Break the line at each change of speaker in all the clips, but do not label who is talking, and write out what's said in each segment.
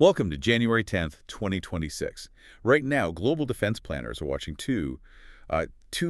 Welcome to January 10th, 2026. Right now, global defense planners are watching two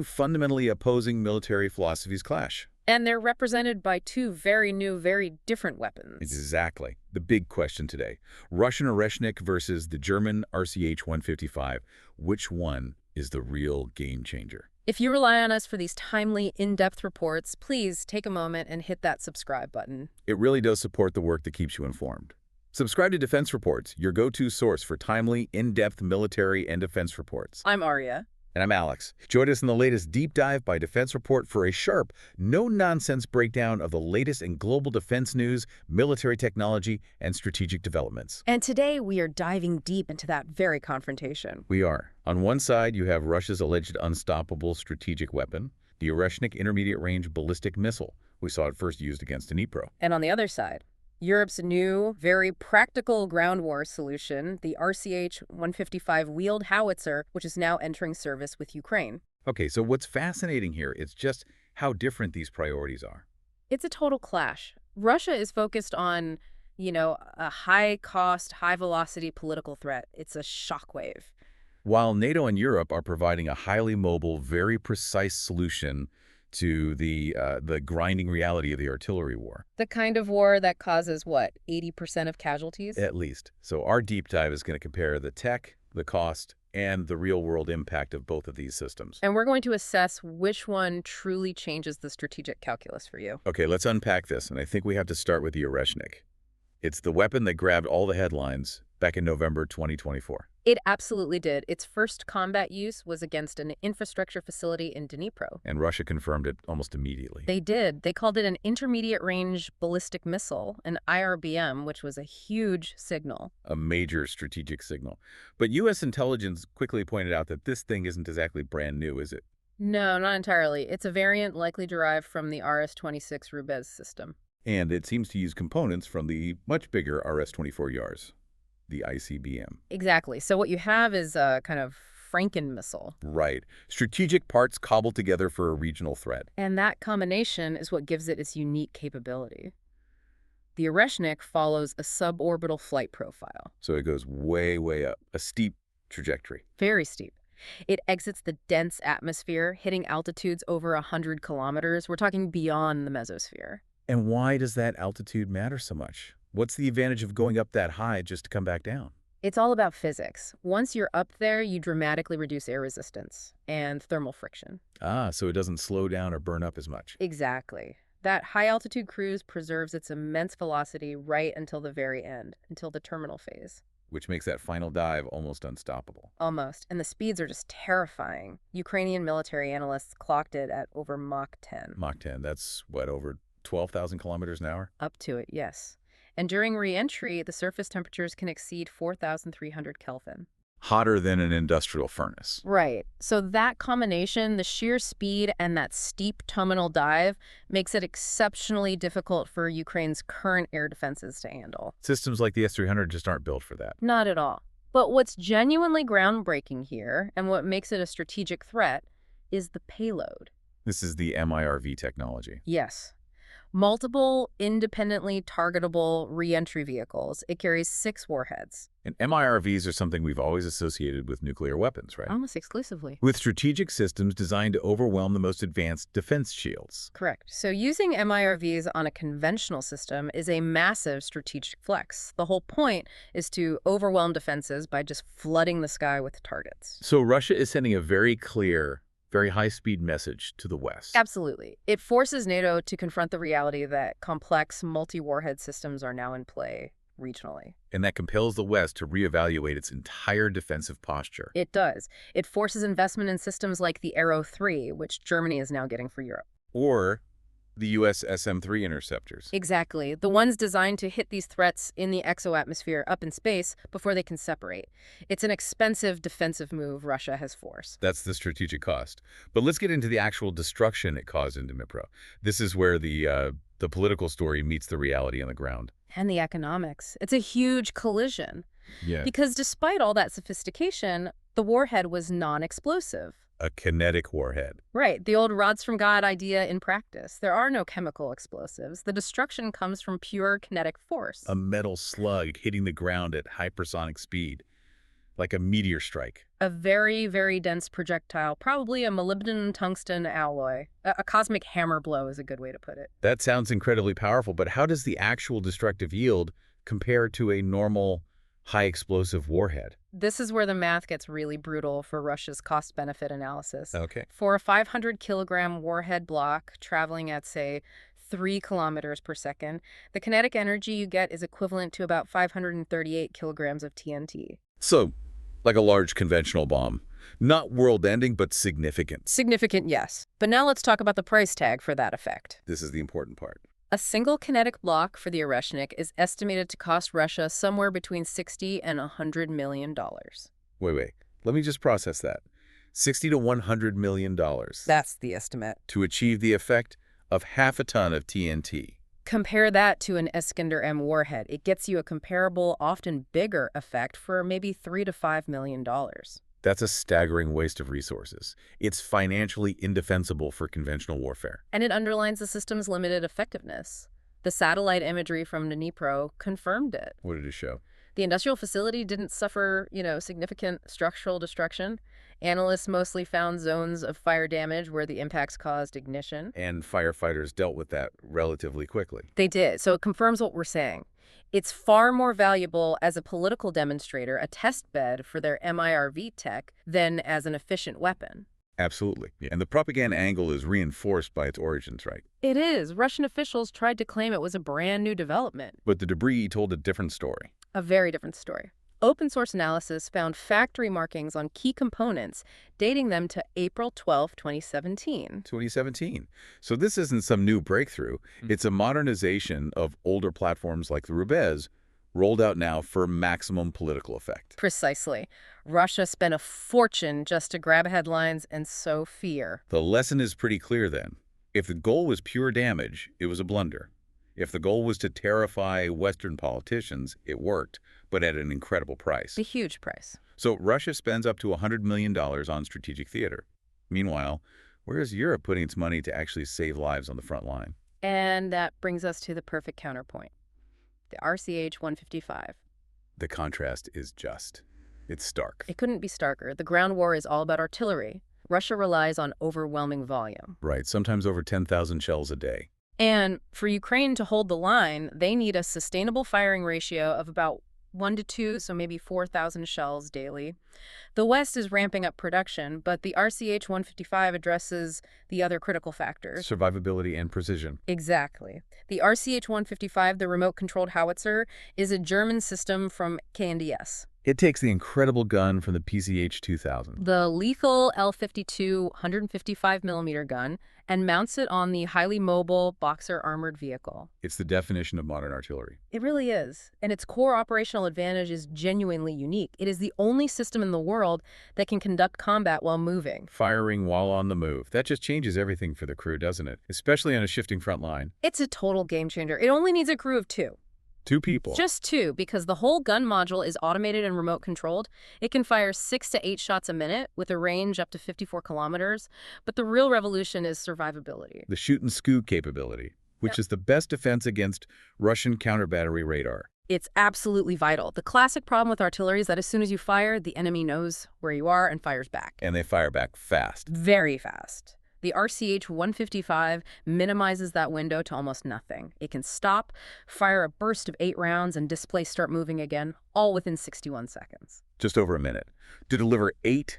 fundamentally opposing military philosophies clash.
And they're represented by two very new, very different weapons.
Exactly. The big question today. Russian Oreshnik versus the German RCH-155. Which one is the real game changer?
If you rely on us for these timely, in-depth reports, please take a moment and hit that subscribe button.
It really does support the work that keeps you informed. Subscribe to Defense Reports, your go-to source for timely, in-depth military and defense reports.
I'm Arya.
And I'm Alex. Join us in the latest deep dive by Defense Report for a sharp, no-nonsense breakdown of the latest in global defense news, military technology, and strategic developments.
And today we are diving deep into that very confrontation.
We are. On one side, you have Russia's alleged unstoppable strategic weapon, the Oreshnik intermediate-range ballistic missile. We saw it first used against Dnipro.
And on the other side, Europe's new, very practical ground war solution, the RCH-155 wheeled howitzer, which is now entering service with Ukraine.
Okay, so what's fascinating here is just how different these priorities are.
It's a total clash. Russia is focused on, a high-cost, high-velocity political threat. It's a shockwave.
While NATO and Europe are providing a highly mobile, very precise solution to the grinding reality of the artillery war.
The kind of war that causes, what, 80% of casualties?
At least. So our deep dive is going to compare the tech, the cost, and the real-world impact of both of these systems.
And we're going to assess which one truly changes the strategic calculus for you.
Okay, let's unpack this, and I think we have to start with the Oreshnik. It's the weapon that grabbed all the headlines back in November 2024.
It absolutely did. Its first combat use was against an infrastructure facility in Dnipro.
And Russia confirmed it almost immediately.
They did. They called it an intermediate-range ballistic missile, an IRBM, which was a huge signal.
A major strategic signal. But U.S. intelligence quickly pointed out that this thing isn't exactly brand new, is it?
No, not entirely. It's a variant likely derived from the RS-26 Rubez system.
And it seems to use components from the much bigger RS-24 Yars, the ICBM.
Exactly. So what you have is a kind of Franken missile.
Right. Strategic parts cobbled together for a regional threat.
And that combination is what gives it its unique capability. The Oreshnik follows a suborbital flight profile.
So it goes way, way up, a steep trajectory.
Very steep. It exits the dense atmosphere, hitting altitudes over 100 kilometers. We're talking beyond the mesosphere.
And why does that altitude matter so much? What's the advantage of going up that high just to come back down?
It's all about physics. Once you're up there, you dramatically reduce air resistance and thermal friction.
Ah, so it doesn't slow down or burn up as much.
Exactly. That high-altitude cruise preserves its immense velocity right until the very end, until the terminal phase.
Which makes that final dive almost unstoppable.
Almost. And the speeds are just terrifying. Ukrainian military analysts clocked it at over Mach 10.
Mach 10, that's what, over 12,000 kilometers an hour?
Up to it, yes. And during re-entry, the surface temperatures can exceed 4,300 Kelvin.
Hotter than an industrial furnace.
Right. So that combination, the sheer speed and that steep terminal dive, makes it exceptionally difficult for Ukraine's current air defenses to handle.
Systems like the S-300 just aren't built for that.
Not at all. But what's genuinely groundbreaking here, and what makes it a strategic threat, is the payload.
This is the MIRV technology.
Yes. Multiple, independently targetable re-entry vehicles. It carries 6 warheads.
And MIRVs are something we've always associated with nuclear weapons, right?
Almost exclusively.
With strategic systems designed to overwhelm the most advanced defense shields.
Correct. So using MIRVs on a conventional system is a massive strategic flex. The whole point is to overwhelm defenses by just flooding the sky with targets.
So Russia is sending a very clear, very high-speed message to the West.
Absolutely. It forces NATO to confront the reality that complex multi-warhead systems are now in play regionally.
And that compels the West to reevaluate its entire defensive posture.
It does. It forces investment in systems like the Arrow 3, which Germany is now getting for Europe.
Or the U.S. SM-3 interceptors.
Exactly. The ones designed to hit these threats in the exoatmosphere up in space before they can separate. It's an expensive defensive move Russia has forced.
That's the strategic cost. But let's get into the actual destruction it caused in Dnipro. This is where the political story meets the reality on the ground.
And the economics. It's a huge collision.
Yeah.
Because despite all that sophistication, the warhead was non-explosive.
A kinetic warhead.
Right, the old rods from God idea in practice. There are no chemical explosives. The destruction comes from pure kinetic
A
force.
metal slug hitting the ground at hypersonic speed, like a meteor strike.
A very, very dense projectile, probably a molybdenum tungsten alloy. A cosmic hammer blow is a good way to put it.
That sounds incredibly powerful, but how does the actual destructive yield compare to a normal high-explosive warhead?
This is where the math gets really brutal for Russia's cost-benefit analysis.
Okay.
For a 500-kilogram warhead block traveling at, say, 3 kilometers per second, the kinetic energy you get is equivalent to about 538 kilograms of TNT.
So, like a large conventional bomb. Not world-ending, but significant.
Significant, yes. But now let's talk about the price tag for that effect.
This is the important part.
A single kinetic block for the Oreshnik is estimated to cost Russia somewhere between $60 and $100 million.
Wait. Let me just process that. $60 to $100 million.
That's the estimate.
To achieve the effect of half a ton of TNT.
Compare that to an Iskander-M warhead. It gets you a comparable, often bigger effect for maybe $3 to $5 million.
That's a staggering waste of resources. It's financially indefensible for conventional warfare.
And it underlines the system's limited effectiveness. The satellite imagery from Dnipro confirmed it.
What did it show?
The industrial facility didn't suffer, significant structural destruction. Analysts mostly found zones of fire damage where the impacts caused ignition.
And firefighters dealt with that relatively quickly.
They did, so it confirms what we're saying. It's far more valuable as a political demonstrator, a test bed for their MIRV tech, than as an efficient weapon.
Absolutely. And the propaganda angle is reinforced by its origins, right?
It is. Russian officials tried to claim it was a brand new development.
But the debris told a different story.
A very different story. Open source analysis found factory markings on key components, dating them to April 12, 2017.
2017. So this isn't some new breakthrough. It's a modernization of older platforms like the Rubez, rolled out now for maximum political effect.
Precisely. Russia spent a fortune just to grab headlines and sow fear.
The lesson is pretty clear then. If the goal was pure damage, it was a blunder. If the goal was to terrify Western politicians, it worked, but at an incredible price.
A huge price.
So Russia spends up to $100 million on strategic theater. Meanwhile, where is Europe putting its money to actually save lives on the front line?
And that brings us to the perfect counterpoint. The RCH-155.
The contrast is just. It's stark.
It couldn't be starker. The ground war is all about artillery. Russia relies on overwhelming volume.
Right, sometimes over 10,000 shells a day.
And for Ukraine to hold the line, they need a sustainable firing ratio of about 1 to 2, so maybe 4,000 shells daily. The West is ramping up production, but the RCH-155 addresses the other critical factors.
Survivability and precision.
Exactly. The RCH-155, the remote-controlled howitzer, is a German system from KNDS.
It takes the incredible gun from the PCH-2000.
The lethal L-52 155mm gun, and mounts it on the highly mobile Boxer armored vehicle.
It's the definition of modern artillery.
It really is. And its core operational advantage is genuinely unique. It is the only system in the world that can conduct combat while moving.
Firing while on the move. That just changes everything for the crew, doesn't it? Especially on a shifting front line.
It's a total game changer. It only needs a crew of 2.
2 people.
Just 2, because the whole gun module is automated and remote controlled. It can fire 6 to 8 shots a minute with a range up to 54 kilometers. But the real revolution is survivability.
The shoot and scoop capability, which is the best defense against Russian counter-battery radar.
It's absolutely vital. The classic problem with artillery is that as soon as you fire, the enemy knows where you are and fires back.
And they fire back fast.
Very fast. The RCH-155 minimizes that window to almost nothing. It can stop, fire a burst of 8 rounds, and display start moving again, all within 61 seconds.
Just over a minute. To deliver 8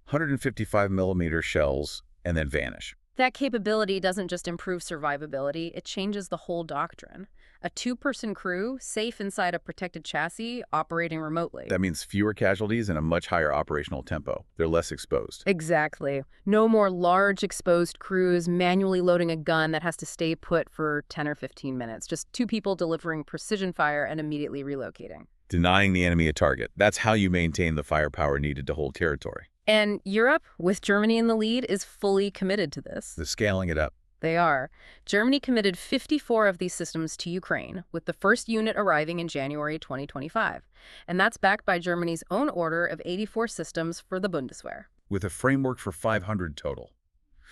155mm shells and then vanish.
That capability doesn't just improve survivability, it changes the whole doctrine. A 2-person crew, safe inside a protected chassis, operating remotely.
That means fewer casualties and a much higher operational tempo. They're less exposed.
Exactly. No more large exposed crews manually loading a gun that has to stay put for 10 or 15 minutes. Just 2 people delivering precision fire and immediately relocating.
Denying the enemy a target. That's how you maintain the firepower needed to hold territory.
And Europe, with Germany in the lead, is fully committed to this.
They're scaling it up.
They are. Germany committed 54 of these systems to Ukraine, with the first unit arriving in January 2025. And that's backed by Germany's own order of 84 systems for the Bundeswehr.
with a framework for 500 total.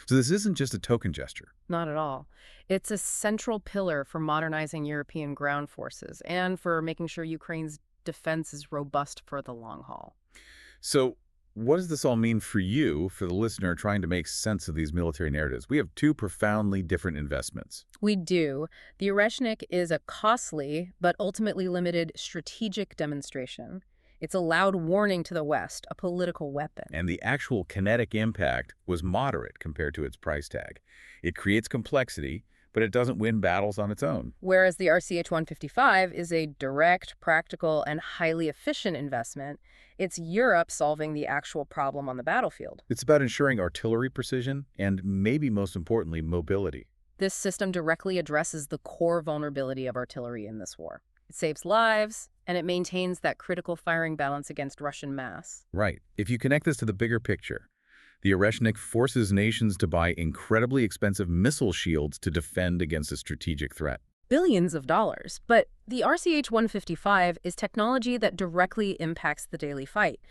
So this isn't just a token gesture.
Not at all. It's a central pillar for modernizing European ground forces and for making sure Ukraine's defense is robust for the long haul.
So what does this all mean for you, for the listener trying to make sense of these military narratives? We have two profoundly different investments.
We do. The Oreshnik is a costly but ultimately limited strategic demonstration. It's a loud warning to the West, a political weapon.
And the actual kinetic impact was moderate compared to its price tag. It creates complexity, but it doesn't win battles on its own.
Whereas the RCH-155 is a direct, practical, and highly efficient investment, it's Europe solving the actual problem on the battlefield.
It's about ensuring artillery precision and, maybe most importantly, mobility.
This system directly addresses the core vulnerability of artillery in this war. It saves lives, and it maintains that critical firing balance against Russian mass.
Right. If you connect this to the bigger picture, the Oreshnik forces nations to buy incredibly expensive missile shields to defend against a strategic threat.
Billions of dollars. But the RCH-155 is technology that directly impacts the daily fight.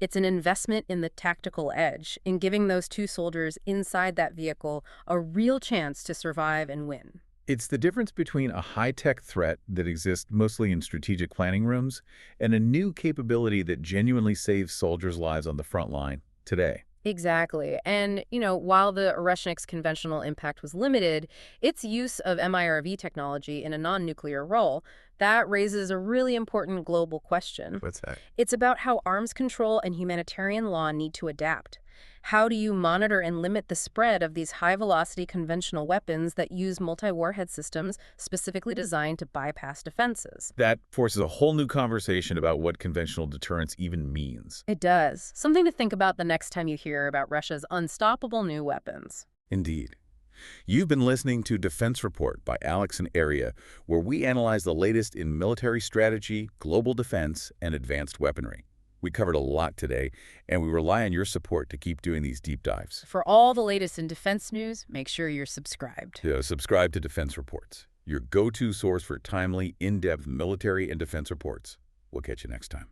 It's an investment in the tactical edge, in giving those two soldiers inside that vehicle a real chance to survive and win.
It's the difference between a high-tech threat that exists mostly in strategic planning rooms and a new capability that genuinely saves soldiers' lives on the front line today.
Exactly. And, while the Oreshnik's conventional impact was limited, its use of MIRV technology in a non-nuclear role, that raises a really important global question.
What's that?
It's about how arms control and humanitarian law need to adapt. How do you monitor and limit the spread of these high-velocity conventional weapons that use multi-warhead systems specifically designed to bypass defenses?
That forces a whole new conversation about what conventional deterrence even means.
It does. Something to think about the next time you hear about Russia's unstoppable new weapons.
Indeed. You've been listening to Defense Report by Alex and Aria, where we analyze the latest in military strategy, global defense, and advanced weaponry. We covered a lot today, and we rely on your support to keep doing these deep dives.
For all the latest in defense news, make sure you're subscribed.
Subscribe to Defense Reports, your go-to source for timely, in-depth military and defense reports. We'll catch you next time.